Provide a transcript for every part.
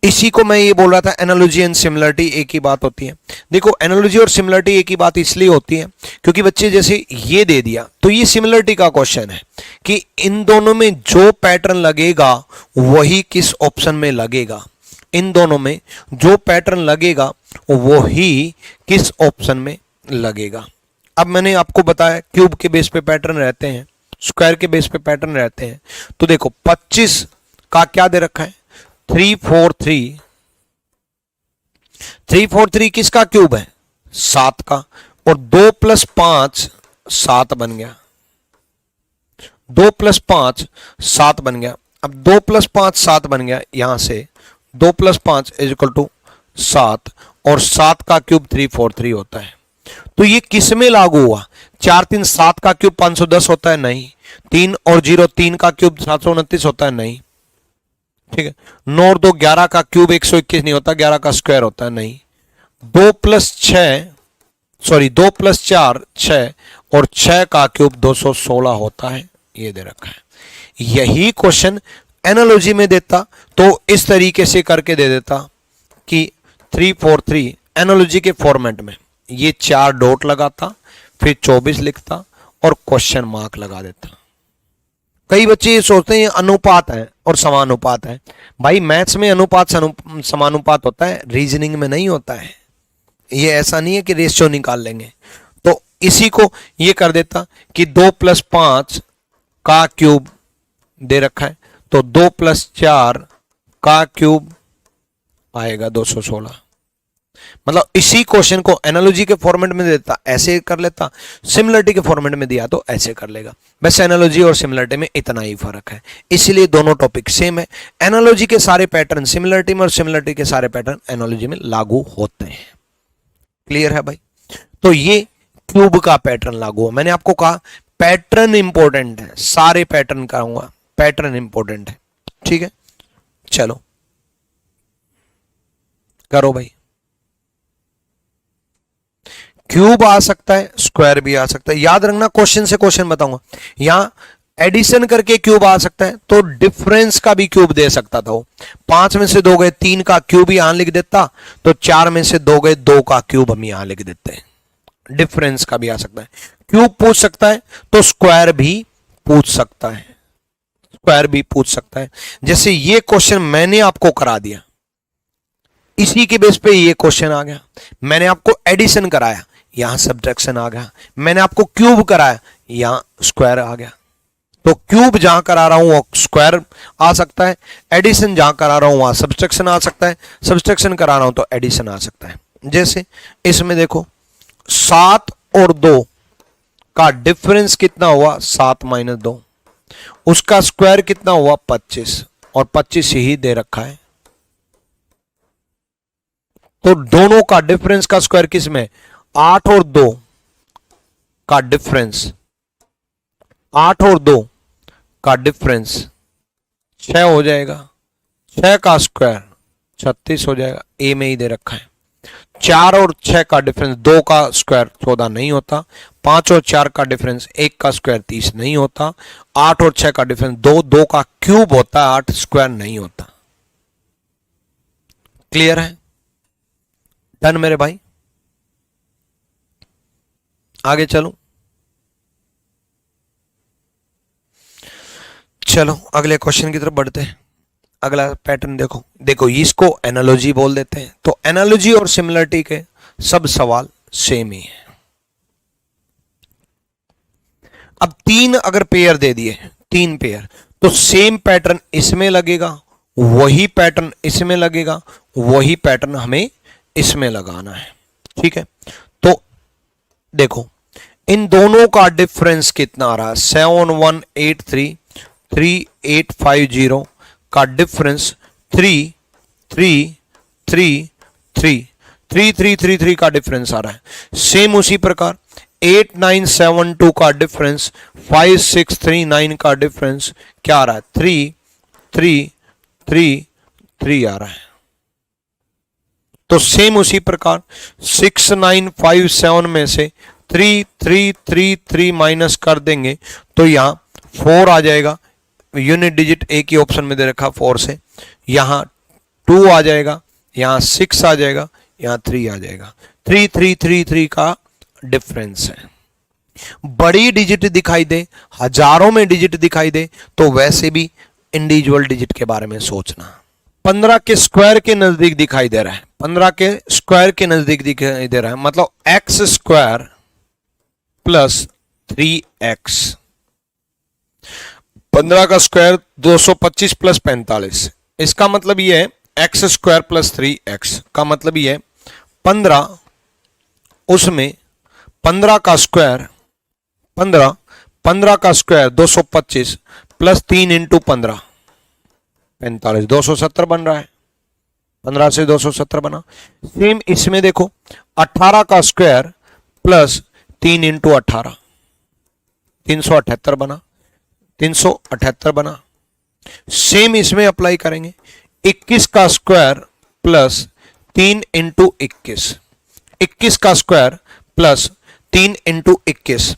इसी को मैं ये बोल रहा था, एनालॉजी एंड सिमिलरिटी एक ही बात होती है। देखो एनालॉजी और सिमिलरिटी एक ही बात इसलिए होती है क्योंकि बच्चे जैसे ये दे दिया तो ये सिमिलरिटी का क्वेश्चन है कि इन दोनों में जो पैटर्न लगेगा वही किस ऑप्शन में लगेगा, इन दोनों में जो पैटर्न लगेगा वही किस ऑप्शन में लगेगा। अब मैंने आपको बताया क्यूब के बेस पे पैटर्न रहते हैं, स्क्वायर के बेस पे पैटर्न रहते हैं। तो देखो 25 का क्या दे रखा है, 343। 343 किसका क्यूब है, 7 का, और 2 + 5 7 बन गया, 2 + 5 7 बन गया। अब 2 + 5 7 बन गया, यहां से 2 + 5 = 7 और 7 का क्यूब 343 होता है। तो ये किस में लागू हुआ, 4 3 7 का क्यूब 510 होता है, नहीं। 3 और 0 3 का क्यूब 729 होता है, नहीं। ठीक है। 9 और 2 11 का क्यूब 121 नहीं होता, 11 का स्क्वायर होता है, नहीं। 2 + 4 6 और 6 का क्यूब 216 होता है, ये दे रखा है। यही क्वेश्चन एनालॉजी में देता तो इस तरीके से करके दे देता कि 343 एनालॉजी के फॉर्मेट में ये 4 डॉट लगाता, फिर 24 लिखता और क्वेश्चन मार्क लगा देता। कई बच्चे ये सोचते हैं ये अनुपात है और समानुपात है। भाई मैथ्स में अनुपात समानुपात होता है, रीजनिंग में नहीं होता है। ये ऐसा नहीं है कि रेशियो निकाल लेंगे। तो इसी को ये कर देता कि 2 + 5 का क्यूब दे रखा है, तो 2 + 4 का क्यूब आएगा 216। मतलब इसी क्वेश्चन को एनालॉजी के फॉर्मेट में देता ऐसे कर लेता, सिमिलरिटी के फॉर्मेट में दिया तो ऐसे कर लेगा। बस एनालॉजी और सिमिलरिटी में इतना ही फर्क है, इसीलिए दोनों टॉपिक सेम है। एनालॉजी के सारे पैटर्न सिमिलरिटी में और सिमिलरिटी के सारे पैटर्न एनालॉजी में लागू होते हैं। क्लियर है भाई। तो ये क्यूब का पैटर्न लागू हो, मैंने आपको कहा पैटर्न इंपॉर्टेंट है, सारे पैटर्न कराऊंगा, पैटर्न इंपॉर्टेंट है। ठीक है, चलो करो भाई। क्यूब आ सकता है, स्क्वायर भी आ सकता है। याद रखना क्वेश्चन से क्वेश्चन बताऊंगा। यहां एडिशन करके क्यूब आ सकता है तो डिफरेंस का भी क्यूब दे सकता था वो। 5 में से 2 गए 3 का क्यूब यहां लिख देता, तो 4 में से 2 गए 2 का क्यूब हम यहां लिख देते हैं। डिफरेंस का भी आ सकता है। क्यूब पूछ सकता है तो स्क्वायर भी पूछ सकता है, स्क्वायर भी पूछ सकता है। जैसे ये क्वेश्चन मैंने आपको करा दिया, इसी के बेस पे ये क्वेश्चन आ गया। मैंने आपको एडिशन कराया, यहां सब्ट्रैक्शन आ गया। मैंने आपको क्यूब कराया, यहां स्क्वायर आ गया। तो क्यूब जहां करा रहा हूं वो स्क्वायर आ सकता है, एडिशन जहां करा रहा हूं वहां सब्ट्रैक्शन आ सकता है, सब्ट्रैक्शन करा रहा हूं तो एडिशन आ सकता है। जैसे इसमें देखो 7 और 2 का डिफरेंस कितना हुआ, 7 - 2, उसका स्क्वायर कितना हुआ 25, और 25 ही दे रखा है। तो दोनों का डिफरेंस का स्क्वायर किसमें, 8 और 2 का डिफरेंस, 8 और 2 का डिफरेंस 6 हो जाएगा, 6 का स्क्वायर 36 हो जाएगा, ए में ही दे रखा है। 4 और 6 का डिफरेंस, 2 का स्क्वायर 14 नहीं होता। 5 और 4 का डिफरेंस, 1 का स्क्वायर 30 नहीं होता। 8 और 6 का डिफरेंस 2, 2 का क्यूब होता है, 8 स्क्वायर नहीं होता। क्लियर है, डन मेरे भाई। आगे चलो, चलो अगले क्वेश्चन की तरफ बढ़ते हैं। अगला पैटर्न देखो, देखो इसको एनालॉजी बोल देते हैं। तो एनालॉजी और सिमिलरिटी के सब सवाल सेम ही है। अब 3 अगर पेयर दे दिए, 3 पेयर, तो सेम पैटर्न इसमें लगेगा, वही पैटर्न इसमें लगेगा, वही पैटर्न हमें इसमें लगाना है। ठीक है, तो देखो इन दोनों का डिफरेंस कितना आ रहा है, 7183 3850 का डिफरेंस 3333 का डिफरेंस आ रहा है। सेम उसी प्रकार 8972 का डिफरेंस, 5639 का डिफरेंस क्या आ रहा है, 3333 आ रहा है। तो सेम उसी प्रकार 6957 में से 3333 माइनस कर देंगे तो यहां 4 आ जाएगा। यूनिट डिजिट एक ही ऑप्शन में दे रखा 4 से, यहां 2 आ जाएगा, यहाँ 6 आ जाएगा, यहाँ 3 आ जाएगा। 3 3 3 3 का डिफरेंस है। बड़ी डिजिट दिखाई दे, हजारों में डिजिट दिखाई दे, तो वैसे भी इंडिविजुअल डिजिट के बारे में सोचना। 15 के स्क्वायर के नजदीक दिखाई दे रहा है, 15 के स्क्वायर के नजदीक दिखाई दे रहा है, मतलब एक्स स्क्वायर प्लस 3x। 15 का स्क्वायर 225 प्लस 45, इसका मतलब यह है एक्स स्क्वायर प्लस 3x का मतलब यह है 15, उसमें 15 का स्क्वायर 15 का स्क्वायर 225 प्लस 3 इंटू 15 45, 270 बन रहा है। 15 से 270 बना। सेम इसमें देखो 18 का स्क्वायर प्लस 3 इंटू 18 378 बना, 378 बना। सेम इसमें अप्लाई करेंगे 21 का स्क्वायर प्लस 3 इंटू 21, 21 का स्क्वायर प्लस 3 इंटू 21,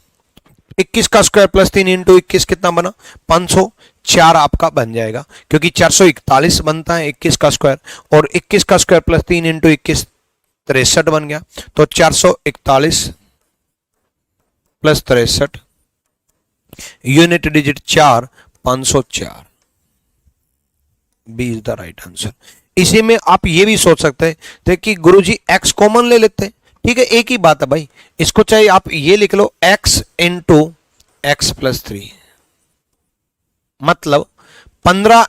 21 का स्क्वायर प्लस 3 इंटू 21 कितना बना 504 आपका बन जाएगा, क्योंकि 441 बनता है 21 का स्क्वायर, और 21 का स्क्वायर प्लस 3 इंटू 21 63 बन गया। तो 441 plus 63, unit digit 4 504, B is the right answer. इसी में आप ये भी सोच सकते थे कि गुरुजी x कॉमन ले लेते हैं, ठीक है, एक ही बात है भाई, इसको चाहे आप ये लिख लो x इंटू एक्स प्लस 3, मतलब 15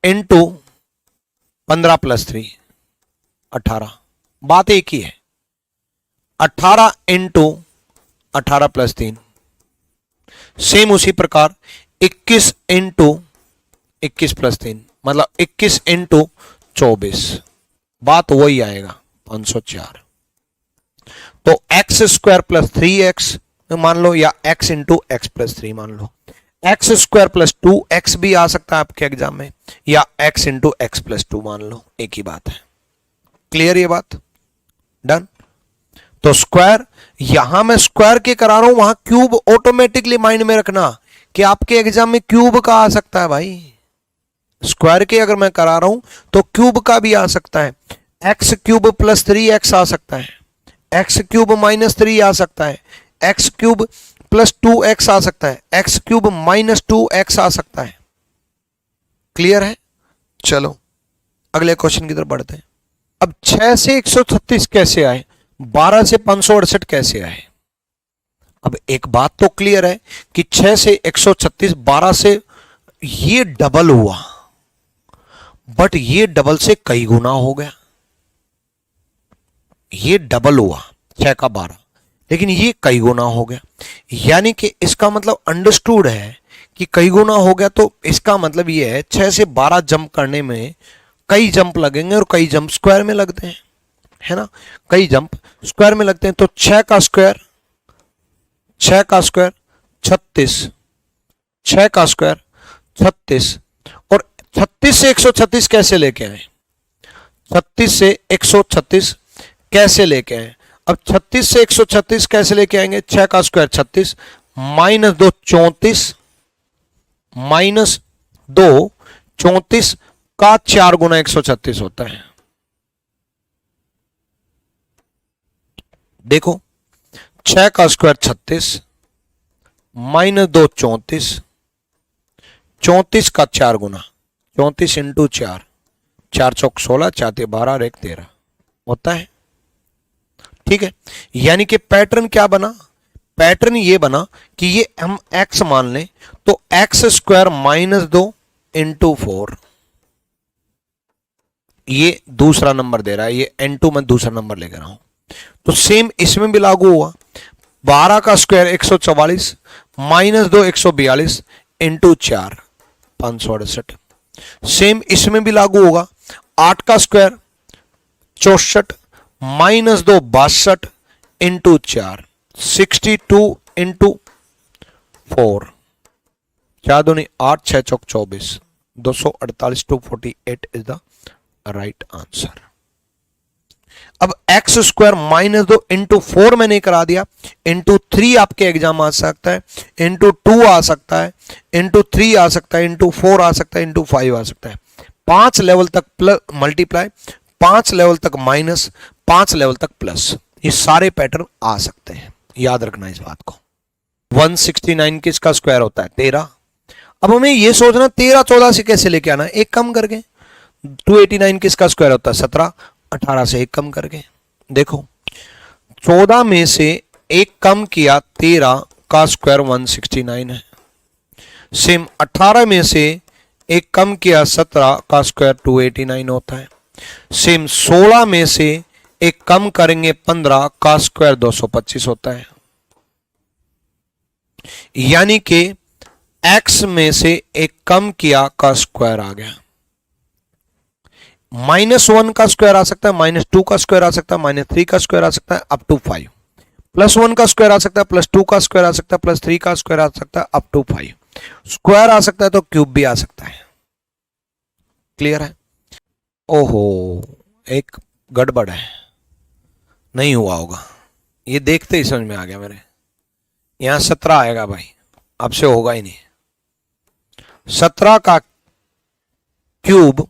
इंटू 15 प्लस 3 18, बात एक ही है। 18 इंटू 18 प्लस 3, सेम उसी प्रकार 21 इंटू 21 प्लस 3, मतलब 21 इंटू 24, बात वही आएगा 504। तो एक्स स्क्वायर प्लस 3x मान लो, या x इंटू एक्स प्लस 3 मान लो। एक्स स्क्वायर प्लस 2x भी आ सकता है आपके एग्जाम में, या x इंटू एक्स प्लस 2 मान लो, एक ही बात है। क्लियर ये बात? डन। तो स्क्वायर, यहां मैं स्क्वायर के करा रहा हूं, वहां क्यूब ऑटोमेटिकली माइंड में रखना कि आपके एग्जाम में क्यूब का आ सकता है भाई। स्क्वायर के अगर मैं करा रहा हूं तो क्यूब का भी आ सकता है, एक्स क्यूब प्लस 3x आ सकता है, एक्स क्यूब माइनस 3 आ सकता है, एक्स क्यूब प्लस 2x आ सकता है, एक्स क्यूब माइनस 2x आ सकता है। क्लियर है? चलो अगले क्वेश्चन की तरफ बढ़ते हैं। अब 6 से 136 कैसे आए, 12 से 568 कैसे आए? अब एक बात तो क्लियर है कि 6 से 136 12 से ये डबल हुआ, बट ये डबल से कई गुना हो गया। ये डबल हुआ 6 का 12, लेकिन ये कई गुना हो गया, यानी कि इसका मतलब अंडरस्टूड है कि कई गुना हो गया। तो इसका मतलब ये है 6 से 12 जंप करने में कई जंप लगेंगे, और कई जंप स्क्वायर में लगते हैं, है ना, कई जंप स्क्वायर में लगते हैं। तो 6 का स्क्वायर 36, 6 का स्क्वायर 36, और 36 से 136 कैसे लेके आए? 36 से 136 कैसे लेके आए? अब 36 से 136 कैसे लेके आएंगे? 6 का स्क्वायर 36 माइनस 2 34, माइनस 2 34 का 4 गुना 136 होता है। देखो 6 का स्क्वायर 36 माइनस 2 34, 34 का 4 गुना 34 इंटू 4, 4 चौक 16, 4 ते 12 और 1 13 होता है। ठीक है, यानी कि पैटर्न क्या बना? पैटर्न ये बना कि ये हम x मान लें तो एक्स स्क्वायर माइनस 2 इंटू 4, ये दूसरा नंबर दे रहा है, ये n2 में दूसरा नंबर लेकर रहा हूं। तो सेम इसमें भी लागू हुआ, 12 का स्क्वायर 144 माइनस 2 142 इंटू 4 568। सेम इसमें भी लागू होगा, 8 का स्क्वायर 64 माइनस 2 62 इंटू 4 62 इंटू 4, 4 दूनी 8 6 चौक 24 248 248 इज द राइट आंसर। अब एक्स स्क्वायर माइनस 2 इंटू 4 मैंने करा दिया, इंटू 3 आपके एग्जाम आ सकता है, इंटू 2 आ सकता है, इंटू 3 आ सकता है, इंटू 4 आ सकता है, इंटू 5 आ सकता है। 5 लेवल तक प्लस मल्टीप्लाई, 5 लेवल तक माइनस, 5 लेवल तक प्लस, ये सारे पैटर्न आ सकते हैं, याद रखना इस बात को। 169 किसका स्क्वायर होता है? 13। अब हमें ये सोचना 13 14 से कैसे लेके आना, एक कम करके। 289 किसका स्क्वायर होता है? 17। 18 से एक कम करके देखो, 14 में से एक कम किया, 13 का स्क्वायर 169 है। सेम 18 में से एक कम किया, 17 का स्क्वायर 289 होता है। सेम 16 में से एक कम करेंगे, 15 का स्क्वायर 225 होता है। यानी कि x में से एक कम किया का स्क्वायर आ गया। -1 का स्क्वायर आ सकता है, -2 का स्क्वायर आ सकता है, -3 का स्क्वायर आ सकता है, अप टू 5। +1 का स्क्वायर आ सकता है, +2 का स्क्वायर आ सकता है, +3 का स्क्वायर आ सकता है, अप टू 5। स्क्वायर आ सकता है तो क्यूब भी आ सकता है। क्लियर है? ओहो, एक गड़बड़ है, नहीं हुआ होगा, ये देखते ही समझ में आ गया मेरे। यहां 17 आएगा भाई, अब से होगा ही नहीं। 17 का क्यूब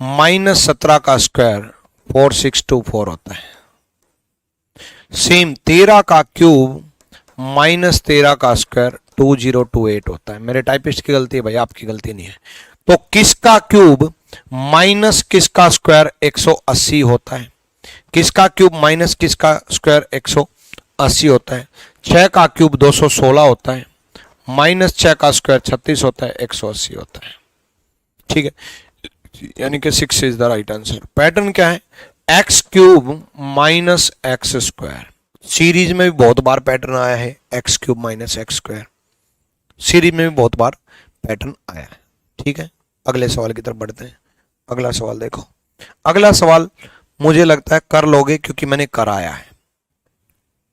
-17 का स्क्वायर 4624 होता है। सेम 13 का क्यूब -13 का स्क्वायर 2028 होता है। मेरे टाइपिस्ट की गलती है भाई, आपकी गलती नहीं है। तो किसका क्यूब माइनस किसका स्क्वायर 180 होता है? किसका क्यूब माइनस किसका स्क्वायर 180 होता है? 6 का क्यूब 216 होता है, -6 का स्क्वायर 36 होता है, 180 होता है। ठीक है, यानी कि 6 is the right answer. Pattern क्या है? X cube minus x square. Series में भी बहुत बार पैटर्न आया है, x cube minus x square, series में भी बहुत बार पैटर्न आया है। ठीक है, अगले सवाल की तरफ बढ़ते हैं। अगला सवाल देखो, अगला सवाल मुझे लगता है कर लोगे क्योंकि मैंने कराया है।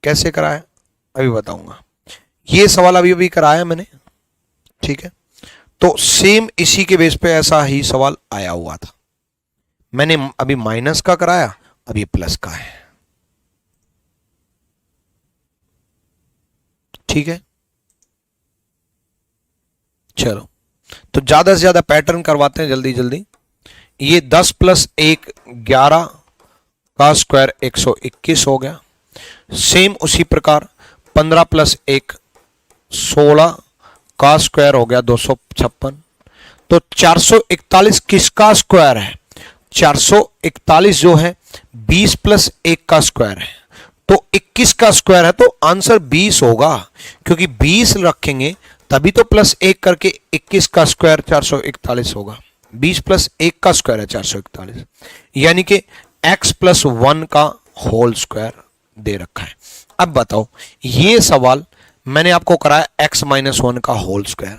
कैसे कराया अभी बताऊंगा। ये सवाल अभी अभी कराया मैंने, ठीक है, तो सेम इसी के बेस पे ऐसा ही सवाल आया हुआ था। मैंने अभी माइनस का कराया, अभी प्लस का है। ठीक है, चलो तो ज्यादा से ज्यादा पैटर्न करवाते हैं जल्दी जल्दी। ये 10 + 1 11 का स्क्वायर 121 हो गया। सेम उसी प्रकार 15 + 1 16 का स्क्वायर हो गया 256। तो 441 किसका स्क्वायर है? 441 जो है 20 + 1 का स्क्वायर है, तो 21 का स्क्वायर है, तो आंसर 20 होगा, क्योंकि 20 रखेंगे तभी तो +1 करके 21 का स्क्वायर 441 होगा। 20 + 1 का स्क्वायर है 441, यानी कि x + 1 का होल स्क्वायर दे रखा है। अब बताओ, ये सवाल मैंने आपको कराया x - 1 का होल स्क्वायर।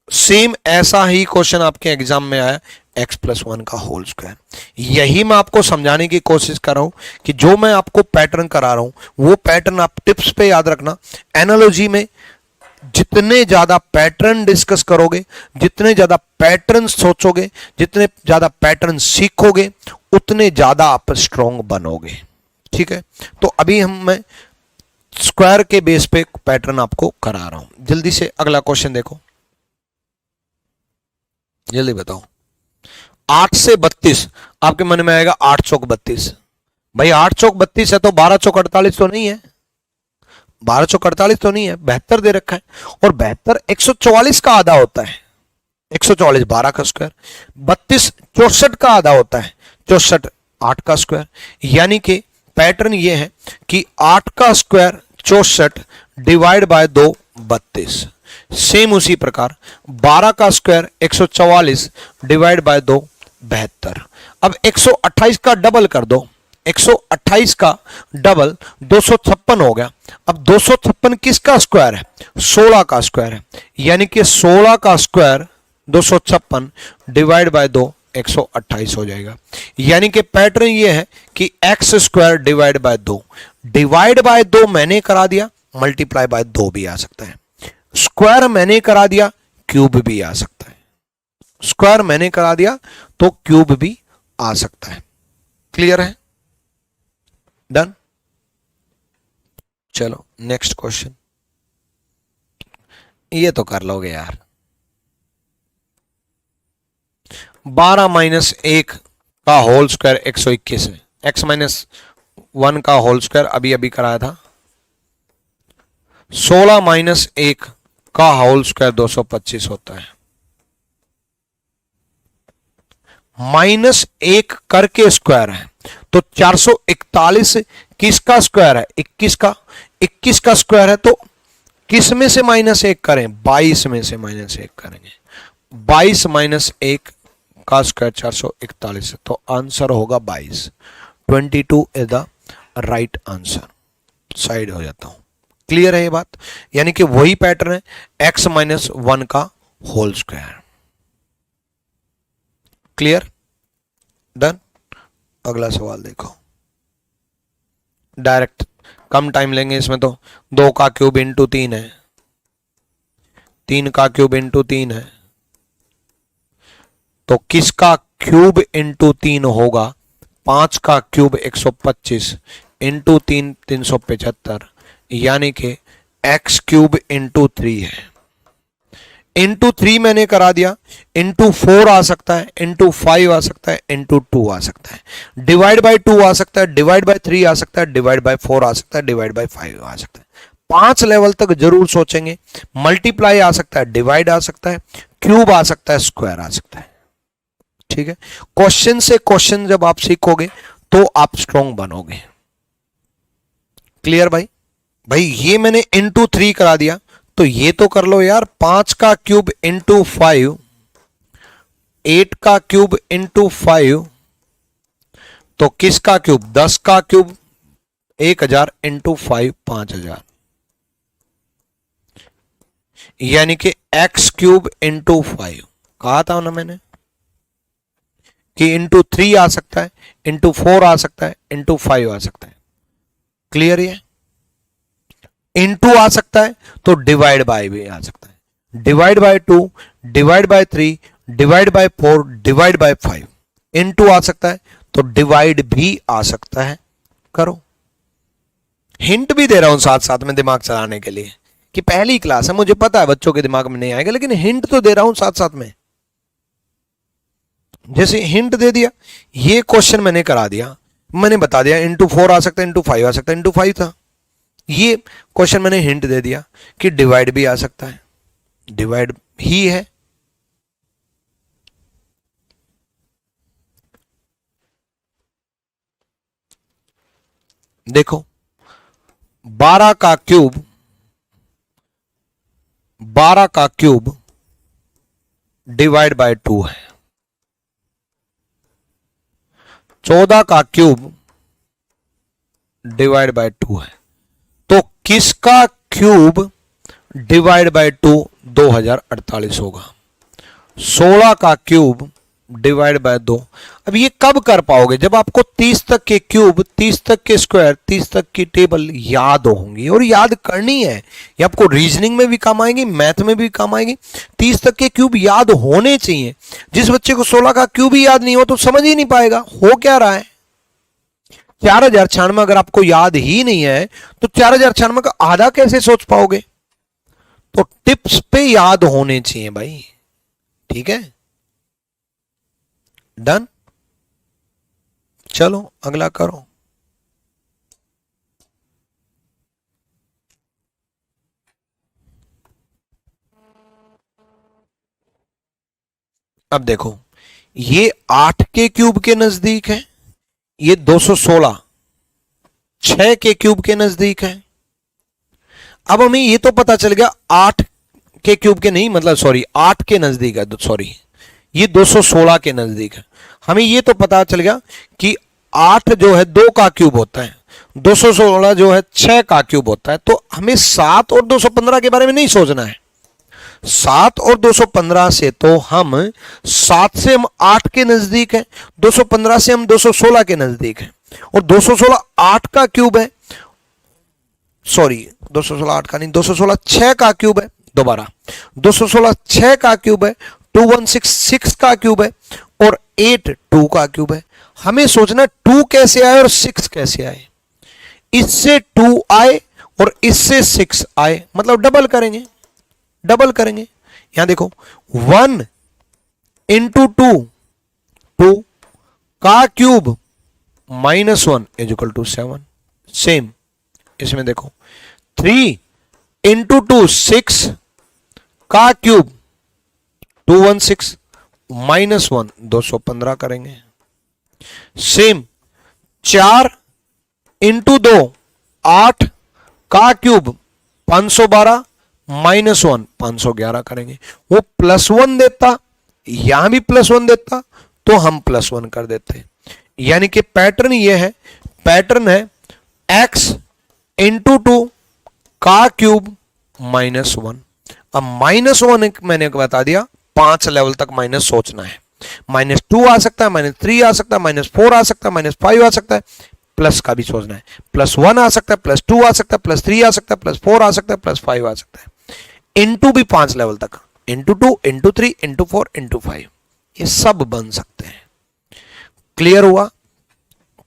सेम ऐसा ही क्वेश्चन आपके एग्जाम में आया, x + 1 का होल स्क्वायर। यही मैं आपको समझाने की कोशिश कर रहा हूं कि जो मैं आपको पैटर्न करा रहा हूं वो पैटर्न आप टिप्स पे याद रखना। एनालॉजी में जितने ज्यादा पैटर्न डिस्कस करोगे, जितने ज्यादा पैटर्न सोचोगे, जितने ज्यादा पैटर्न सीखोगे, उतने ज्यादा आप स्ट्रॉन्ग बनोगे। ठीक है, तो अभी मैं स्क्वायर के बेस पे पैटर्न आपको करा रहा हूं। जल्दी से अगला क्वेश्चन देखो, जल्दी बताओ। 8 से 32 आपके मन में आएगा, 8 चौक 32। भाई 8 चौक 32 है तो 12 चौक 48 तो नहीं है, 12 चौक 48 तो नहीं है, 72 दे रखा है। और 72 144 का आधा होता है, 144 12 का स्क्वायर। 32 64 का आधा होता है, 64 8 का स्क्वायर। यानी कि पैटर्न ये है कि 8 का स्क्वायर 64 डिवाइड बाय 2 32। सेम उसी प्रकार 12 का स्क्वायर 144 डिवाइड बाय 2 72। अब 128 का डबल कर दो, 128 का डबल 256 हो गया। अब 256 किसका स्क्वायर है? 16 का स्क्वायर है, यानी कि 16 का स्क्वायर 256 डिवाइड बाय 2 128 हो जाएगा। यानी कि पैटर्न ये है कि x square divide by 2, divide by 2 मैंने करा दिया, मल्टीप्लाई बाय 2 भी आ सकता है। स्क्वायर मैंने करा दिया, क्यूब भी आ सकता है। स्क्वायर मैंने करा दिया तो क्यूब भी आ सकता है। क्लियर है? डन। चलो नेक्स्ट क्वेश्चन, ये तो कर लोगे यार। 12 माइनस 1 का होल स्क्वायर 121 है। x माइनस 1 का होल स्क्वायर अभी अभी कराया था। 16 माइनस 1 का होल स्क्वायर 225 होता है। माइनस 1 करके स्क्वायर है तो 441 किसका स्क्वायर है? 21 का। 21 का स्क्वायर है तो किस में से माइनस 1 करें? 22 में से माइनस 1 करेंगे। 22 माइनस 1 का स्क्वायर 441 है तो आंसर होगा 22। 22 is the right answer. Side हो जाता हूं। क्लियर है ये बात? यानी कि वही पैटर्न है, x माइनस 1 का होल स्क्वायर। क्लियर? डन। अगला सवाल देखो, डायरेक्ट, कम टाइम लेंगे इसमें तो। 2 का क्यूब इंटू 3 है, 3 का क्यूब इंटू 3 है, तो किसका क्यूब इंटू 3 होगा? 5 का क्यूब 125 इंटू 3 375, यानी कि x क्यूब इंटू 3 है। इंटू 3 मैंने करा दिया, इंटू 4 आ सकता है, इंटू 5 आ सकता है, इंटू 2 आ सकता है, डिवाइड बाय 2 आ सकता है, डिवाइड बाय 3 आ सकता है, डिवाइड बाय 4 आ सकता है, डिवाइड बाय 5 आ सकता है। 5 लेवल तक जरूर सोचेंगे। मल्टीप्लाई आ सकता है, डिवाइड आ सकता है, क्यूब आ सकता है, स्क्वायर आ सकता है। ठीक है, क्वेश्चन से क्वेश्चन जब आप सीखोगे तो आप स्ट्रॉन्ग बनोगे। क्लियर भाई? भाई ये मैंने इंटू 3 करा दिया तो ये तो कर लो यार। 5 का क्यूब इंटू 5, 8 का क्यूब इंटू 5, तो किसका क्यूब? 10 का क्यूब 1000 इंटू 5 5000, यानी कि x क्यूब इंटू 5। कहा था ना मैंने कि इंटू 3 आ सकता है, इंटू 4 आ सकता है, इंटू 5 आ सकता है। क्लियर है? इंटू आ सकता है तो डिवाइड बाय भी आ सकता है। Divide by 2, divide by 3, divide by 4, divide by 5। Into आ सकता है तो डिवाइड भी आ सकता है। करो। हिंट भी दे रहा हूं साथ साथ में दिमाग चलाने के लिए कि पहली क्लास है, मुझे पता है बच्चों के दिमाग में नहीं आएगा, लेकिन हिंट तो दे रहा हूं साथ साथ में। जैसे हिंट दे दिया, ये क्वेश्चन मैंने करा दिया, मैंने बता दिया इंटू 4 आ सकता है, इंटू 5 आ सकता है, इंटू 5 था। ये क्वेश्चन मैंने हिंट दे दिया कि डिवाइड भी आ सकता है, डिवाइड ही है। देखो 12 का क्यूब, 12 का क्यूब डिवाइड बाय 2 है। 14 का क्यूब डिवाइड बाय 2 है, तो किसका क्यूब डिवाइड बाय 2 2048 होगा। 16 का क्यूब डिवाइड बाय 2। अब ये कब कर पाओगे? जब आपको 30 तक के क्यूब, 30 तक के स्क्वायर, 30 तक की टेबल याद होंगी, और याद करनी है। ये आपको रीजनिंग में भी काम आएगी, मैथ में भी काम आएगी। 30 तक के क्यूब याद होने चाहिए। जिस बच्चे को 16 का क्यूब ही याद नहीं हो तो समझ ही नहीं पाएगा हो क्या रहा है। 4096 अगर आपको याद ही नहीं है तो 4096 का आधा कैसे सोच पाओगे? तो टिप्स पे याद होने चाहिए भाई। ठीक है, डन। चलो अगला करो। अब देखो, ये 8 के क्यूब के नजदीक है, ये 216 6 के क्यूब के नजदीक है। अब हमें ये तो पता चल गया 8 के क्यूब के नहीं, मतलब सॉरी 8 के नजदीक है, सॉरी ये 216 के नजदीक है। हमें ये तो पता चल गया कि 8 जो है 2 का क्यूब होता है, 216 जो है 6 का क्यूब होता है। तो हमें 7 और 215 के बारे में नहीं सोचना है। 7 और 215 से तो हम 7 से हम 8 के नजदीक है, 215 से हम 216 के नजदीक है, और 216 8 का क्यूब है, सॉरी 216 8 का नहीं, 216 6 का क्यूब है। दोबारा 216 6 का क्यूब है, 2166 6 का क्यूब है, और 8 2 का क्यूब है। हमें सोचना 2 कैसे आए और 6 कैसे आए। इससे 2 आए और इससे 6 आए, मतलब डबल करेंगे, डबल करेंगे। यहां देखो 1 इंटू 2 2 का cube -1 is equal to 7। Same इसमें देखो 3 इंटू 2 6 का क्यूब 216 -1 215 करेंगे। सेम 4 इंटू 2 8 का क्यूब 512 -1 511 करेंगे। वो +1 देता, यहां भी +1 देता तो हम +1 कर देते। यानी कि पैटर्न ये है, पैटर्न है x इंटू 2 का क्यूब -1। अब -1 मैंने बता दिया 5 लेवल तक माइनस सोचना है। -2 आ सकता है, -3 आ सकता है, -4 आ सकता है, -5 आ सकता है, प्लस का भी सोचना है। +1 आ सकता है, +2 आ सकता है, +3 आ सकता है, +4 आ सकता है, +5 आ सकता है। इंटू भी 5 लेवल तक, इंटू 2, इंटू 3, इंटू 4, इंटू 5, ये सब बन सकते हैं। क्लियर हुआ?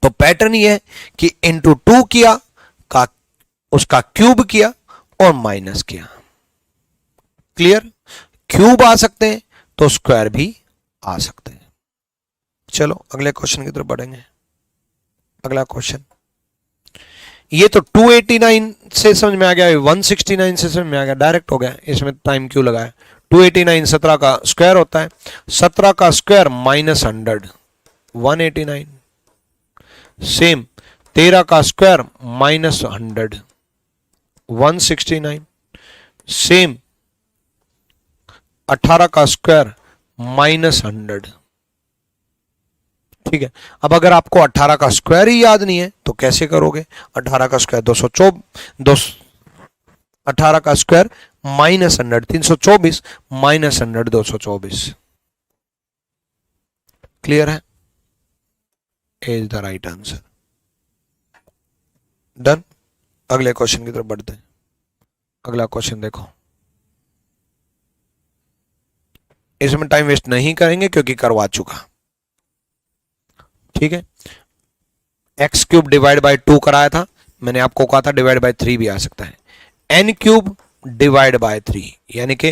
तो पैटर्न ये है कि इंटू 2 किया का उसका क्यूब किया और माइनस किया। क्लियर? क्यूब आ सकते हैं तो स्क्वायर भी आ सकते हैं। चलो अगले क्वेश्चन की तरफ बढ़ेंगे। अगला क्वेश्चन, ये तो 289 से समझ में आ गया, 169 से समझ में आ गया, डायरेक्ट हो गया, इसमें टाइम क्यों लगाया। 289 17 का स्क्वायर होता है, 17 का स्क्वायर -100 189। सेम 13 का स्क्वायर -100 169। सेम 18 का स्क्वायर -100। ठीक है, अब अगर आपको 18 का स्क्वायर ही याद नहीं है तो कैसे करोगे? 18 का स्क्वायर 224, 18 का स्क्वायर -100 324 -100 224। क्लियर है? Is the right answer. Done. अगले क्वेश्चन की तरफ बढ़ते हैं। अगला क्वेश्चन देखो, इसमें टाइम वेस्ट नहीं करेंगे क्योंकि करवा चुका। ठीक है, एक्स क्यूब डिवाइड बाय 2 कराया था, मैंने आपको कहा था डिवाइड बाय 3 भी आ सकता है। एन क्यूब डिवाइड बाय 3 यानी कि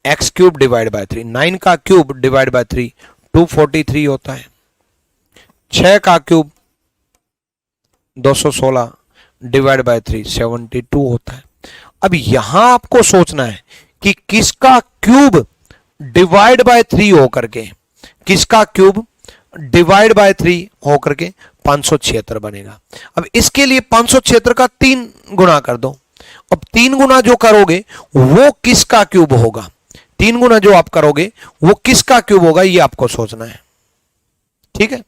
एक्स क्यूब डिवाइड बाय 3। 9 का क्यूब डिवाइड बाय 3 243 होता है। 6 का क्यूब 216 डिवाइड बाय 3 72 होता है। अब यहां आपको सोचना है कि किसका क्यूब डिवाइड बाय 3 होकर के, किसका क्यूब डिवाइड बाय 3 होकर के 576 बनेगा। अब इसके लिए 576 का 3 गुना कर दो। अब 3 गुना जो करोगे वो किसका क्यूब होगा, 3 गुना जो आप करोगे वो किसका क्यूब होगा, ये आपको सोचना है। ठीक है,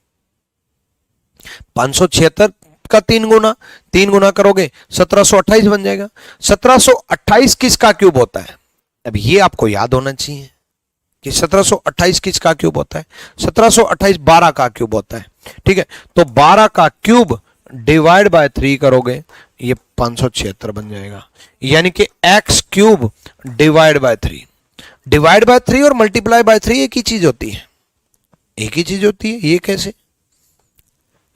576 का 3 गुना करोगे 1728 बन जाएगा। 1728 किसका क्यूब होता है? अब ये आपको याद होना चाहिए कि 1728 किसका क्यूब होता है। 1728 12 का क्यूब होता है। ठीक है, तो 12 का क्यूब डिवाइड बाय 3 करोगे ये 576 बन जाएगा। यानी कि x cube divide by 3, divide by 3 और मल्टीप्लाई बाय 3 एक ही चीज होती है, एक ही चीज होती है। ये कैसे?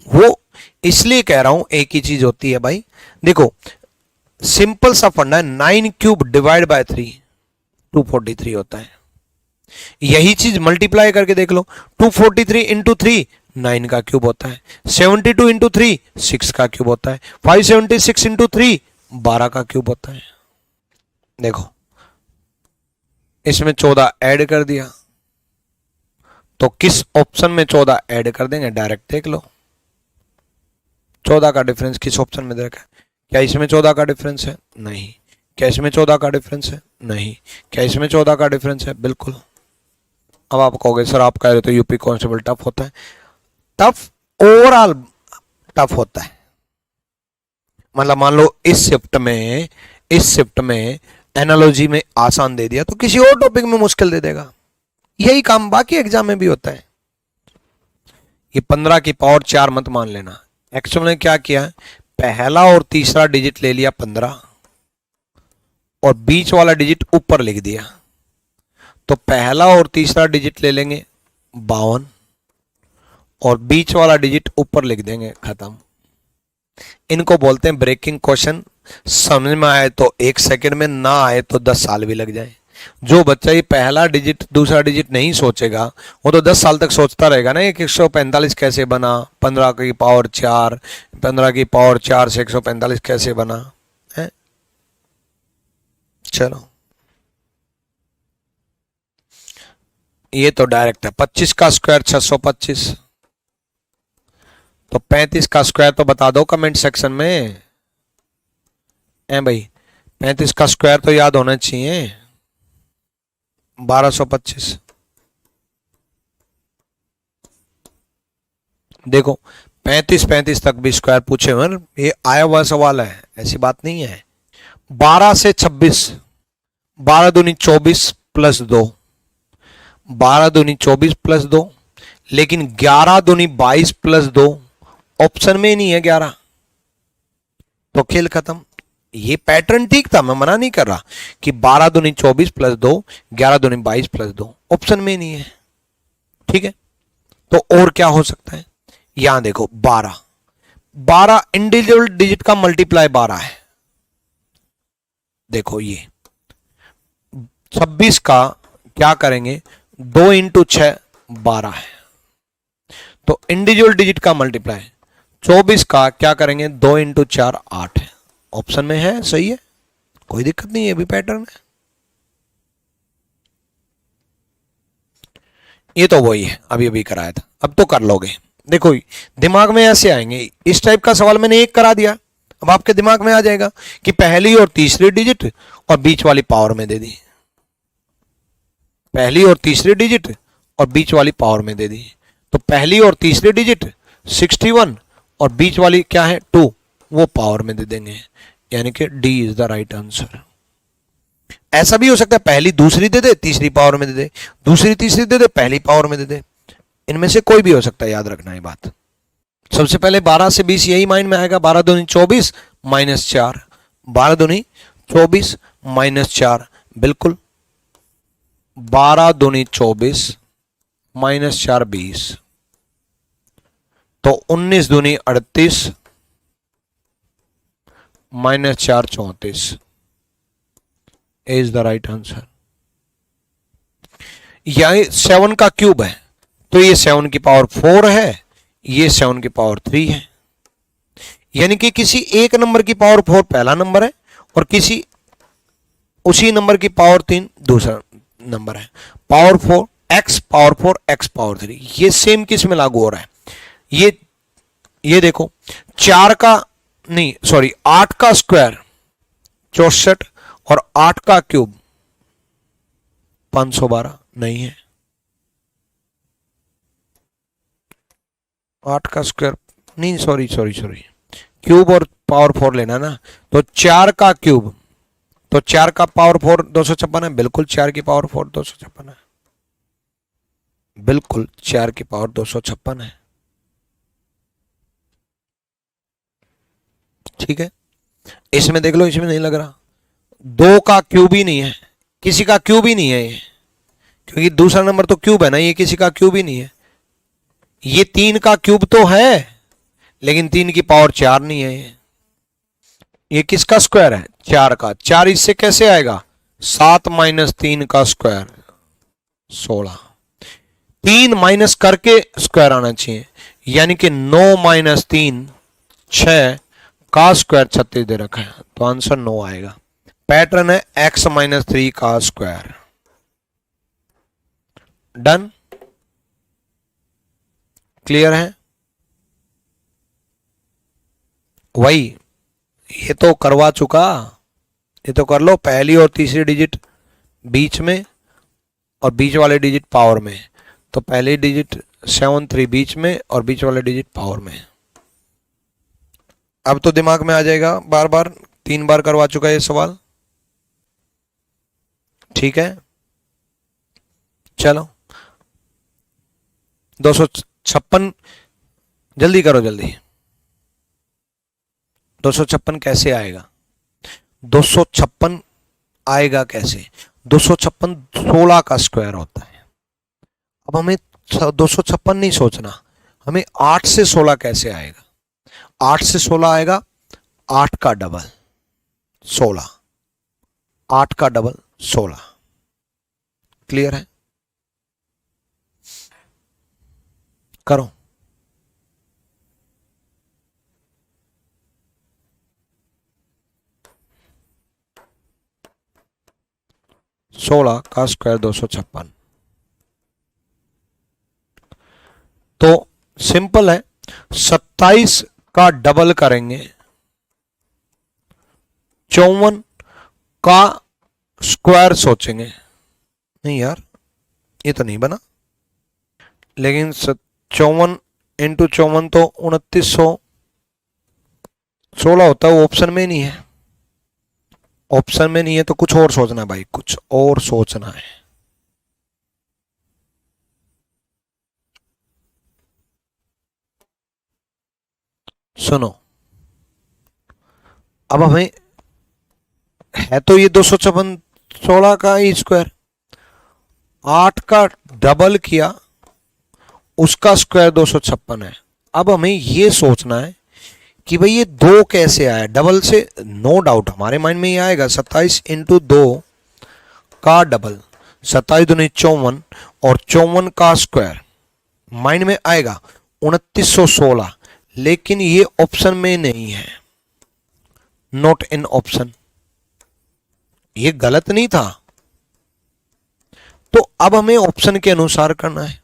वो इसलिए कह रहा हूं एक ही चीज होती है भाई। देखो सिंपल सा फंडा है, 9 क्यूब डिवाइड बाय 3 243 होता है। यही चीज मल्टीप्लाई करके देख लो, 243 इंटू 3 9 का क्यूब होता है। 72 इंटू 3 6 का क्यूब होता है। 576 इंटू 3 12 का क्यूब होता है। देखो इसमें 14 ऐड कर दिया तो किस ऑप्शन में 14 ऐड कर देंगे, डायरेक्ट देख लो। 14 का डिफरेंस किस ऑप्शन में दे रखा है? क्या इसमें 14 का डिफरेंस है? नहीं। क्या इसमें 14 का डिफरेंस है? नहीं। क्या इसमें 14 का डिफरेंस है? बिल्कुल। अब आप कहोगे सर आप कह रहे हो तो यूपी कांस्टेबल टफ होता है। टफ ओवरऑल टफ होता है, मतलब मान लो इस शिफ्ट में एनालॉजी में आसान दे दिया तो किसी और टॉपिक में मुश्किल दे देगा। यही काम बाकी एग्जाम में भी होता है। ये 15 की पावर 4 मत मान लेना। एक्चुअल में क्या किया, पहला और तीसरा डिजिट ले लिया 15 और बीच वाला डिजिट ऊपर लिख दिया, तो पहला और तीसरा डिजिट ले लेंगे 52 और बीच वाला डिजिट ऊपर लिख देंगे, खत्म। इनको बोलते हैं ब्रेकिंग क्वेश्चन। समझ में आए तो 1 सेकंड में, ना आए तो 10 साल भी लग जाए। जो बच्चा ये पहला डिजिट दूसरा डिजिट नहीं सोचेगा वो तो 10 साल तक सोचता रहेगा ना, 145 कैसे बना, 15 की पावर 4, 15 की पावर 4 से 145 कैसे बना है। चलो ये तो डायरेक्ट है, 25 का स्क्वायर 625, तो 35 का स्क्वायर तो बता दो कमेंट सेक्शन में भाई। 35 का स्क्वायर तो याद होना चाहिए, 1225। देखो 35 तक भी स्क्वायर पूछे हुए, ये आया हुआ सवाल है, ऐसी बात नहीं है। 12 से 26, 12 दूनी 24 प्लस 2, 12 दूनी 24 प्लस 2, लेकिन 11 दूनी 22 प्लस 2 ऑप्शन में नहीं है 11, तो खेल खत्म। ये पैटर्न ठीक था, मैं मना नहीं कर रहा कि 12 दूनी 24 प्लस 2, 11 दूनी 22 प्लस 2 ऑप्शन में नहीं है, ठीक है। तो और क्या हो सकता है, यहां देखो 12 इंडिविजुअल डिजिट का मल्टीप्लाई 12 है। देखो ये 26 का क्या करेंगे, 2 इंटू 6 12 है, तो इंडिविजुअल डिजिट का मल्टीप्लाई। 24 का क्या करेंगे, 2 इंटू 4 8 है, ऑप्शन में है, सही है, कोई दिक्कत नहीं है, भी पैटर्न है। ये तो वही है, अभी अभी कराया था, अब तो कर लोगे। देखो दिमाग में ऐसे आएंगे, इस टाइप का सवाल मैंने एक करा दिया, अब आपके दिमाग में आ जाएगा कि पहली और तीसरी डिजिट और बीच वाली पावर में दे दी, पहली और तीसरी डिजिट और बीच वाली पावर में दे दी, तो पहली और तीसरी डिजिट 61 और बीच वाली क्या है 2, वो पावर में दे देंगे, यानी कि D is the right answer. ऐसा भी हो सकता है पहली दूसरी दे दे, तीसरी पावर में दे दे, दूसरी तीसरी दे दे, पहली पावर में दे दे, इनमें से कोई भी हो सकता है, याद रखना है बात। सबसे पहले 12 से 20 यही माइंड में आएगा, 12 दूनी 24 माइनस 4, 12 दूनी 24 माइनस 4, बिल्कुल 12 दूनी 24 माइनस 4 20, तो 19 दूनी 38 minus 4 34 is the right answer. यह 7 का क्यूब है, तो ये 7 की पावर 4 है, ये 7 की पावर 3 है, यानी कि किसी एक नंबर की पावर 4 पहला नंबर है और किसी उसी नंबर की पावर 3 दूसरा नंबर है। Power 4 x power 4 x power 3, ये सेम किस में लागू हो रहा है, ये देखो 4 का नहीं सॉरी 8 का स्क्वायर 64 और 8 का क्यूब 512 नहीं है, 8 का स्क्वायर नहीं, सॉरी क्यूब और पावर 4 लेना ना, तो 4 का क्यूब, तो 4 का पावर 4 256 है, बिल्कुल 4 की पावर 4 256 है, बिल्कुल 4 की पावर 256 है, ठीक है। इसमें देख लो, इसमें नहीं लग रहा, 2 का क्यूब ही नहीं है, किसी का क्यूब ही नहीं है ये, क्योंकि दूसरा नंबर तो क्यूब है ना, ये किसी का क्यूब ही नहीं है। ये 3 का क्यूब तो है, लेकिन 3 की पावर 4 नहीं है। ये किसका स्क्वायर है, 4 का, 4 इससे कैसे आएगा, 7 माइनस 3 का स्क्वायर 16, 3 माइनस करके स्क्वायर आना चाहिए, यानी कि 9 माइनस 3 6 का स्क्वायर 36 दे रखा है, तो आंसर 9 आएगा। पैटर्न है x माइनस 3 का स्क्वायर। डन, क्लियर है। वही ये तो करवा चुका, ये तो कर लो, पहली और तीसरी डिजिट बीच में और बीच वाले डिजिट पावर में, तो पहली डिजिट 7 3 बीच में और बीच वाले डिजिट पावर में। अब तो दिमाग में आ जाएगा, बार बार 3 बार करवा चुका है ये सवाल, ठीक है। चलो 256, जल्दी करो जल्दी, 256 कैसे आएगा, 256 आएगा कैसे, 256 16 का स्क्वायर होता है। अब हमें 256 नहीं सोचना, हमें 8 से 16 कैसे आएगा, 8 से 16 आएगा, 8 का डबल 16, 8 का डबल 16, क्लियर है? करो। सोलह का स्क्वायर 256। तो सिंपल है, 27 का डबल करेंगे, 54 का स्क्वायर सोचेंगे। नहीं यार, ये तो नहीं बना। लेकिन 54 इंटू 54 तो 2916 होता है, वो ऑप्शन में नहीं है। ऑप्शन में नहीं है तो कुछ और सोचना भाई, कुछ और सोचना है। सुनो, अब हमें है तो ये 256 16 का ही स्क्वायर, 8 का डबल किया, उसका स्क्वायर 256 है। अब हमें ये सोचना है कि भाई ये दो कैसे आया डबल से। नो डाउट हमारे माइंड में ये आएगा 27 इंटू 2 का डबल, 27 दूनी 54 और 54 का स्क्वायर माइंड में आएगा 2916। लेकिन ये ऑप्शन में नहीं है, नॉट इन ऑप्शन। ये गलत नहीं था, तो अब हमें ऑप्शन के अनुसार करना है।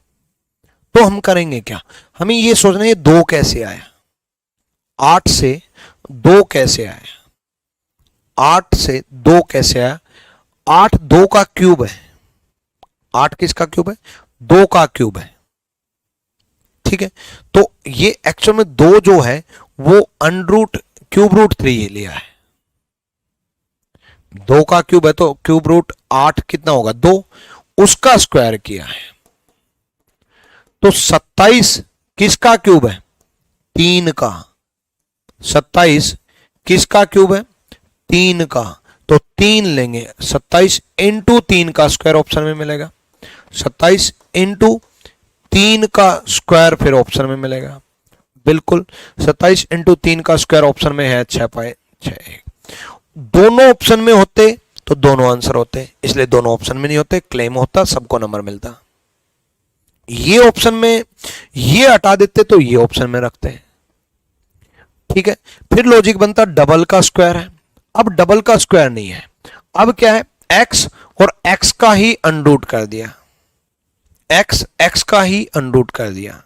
तो हम करेंगे क्या, हमें ये सोचना है दो कैसे आया, 8 से 2 कैसे आया, 8 से 2 कैसे आया। 8 2 का क्यूब है, 8 किसका क्यूब है, 2 का क्यूब है। ठीक है, तो ये एक्चुअल में 2 जो है वो अंडरूट क्यूब रूट 3 लिया है। 2 का क्यूब है तो क्यूब रूट 8 कितना होगा 2, उसका स्क्वायर किया है। तो 27 किसका क्यूब है, 3 का। 27 किसका क्यूब है, 3 का। तो 3 लेंगे, 27 इंटू 3 का स्क्वायर ऑप्शन में मिलेगा, 27 इंटू 3 का स्क्वायर फिर ऑप्शन में मिलेगा। बिल्कुल 27 इंटू 3 का स्क्वायर ऑप्शन में है 6.61। दोनों ऑप्शन में होते तो दोनों आंसर होते, इसलिए दोनों ऑप्शन में नहीं होते, क्लेम होता, सबको नंबर मिलता। ये ऑप्शन में ये हटा देते तो ये ऑप्शन में रखते हैं। ठीक है, फिर लॉजिक बनता डबल का स्क्वायर है। अब डबल का स्क्वायर नहीं है, अब क्या है, x और x का ही अनरूट कर दिया, x का ही अनरूट कर दिया।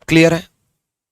क्लियर है?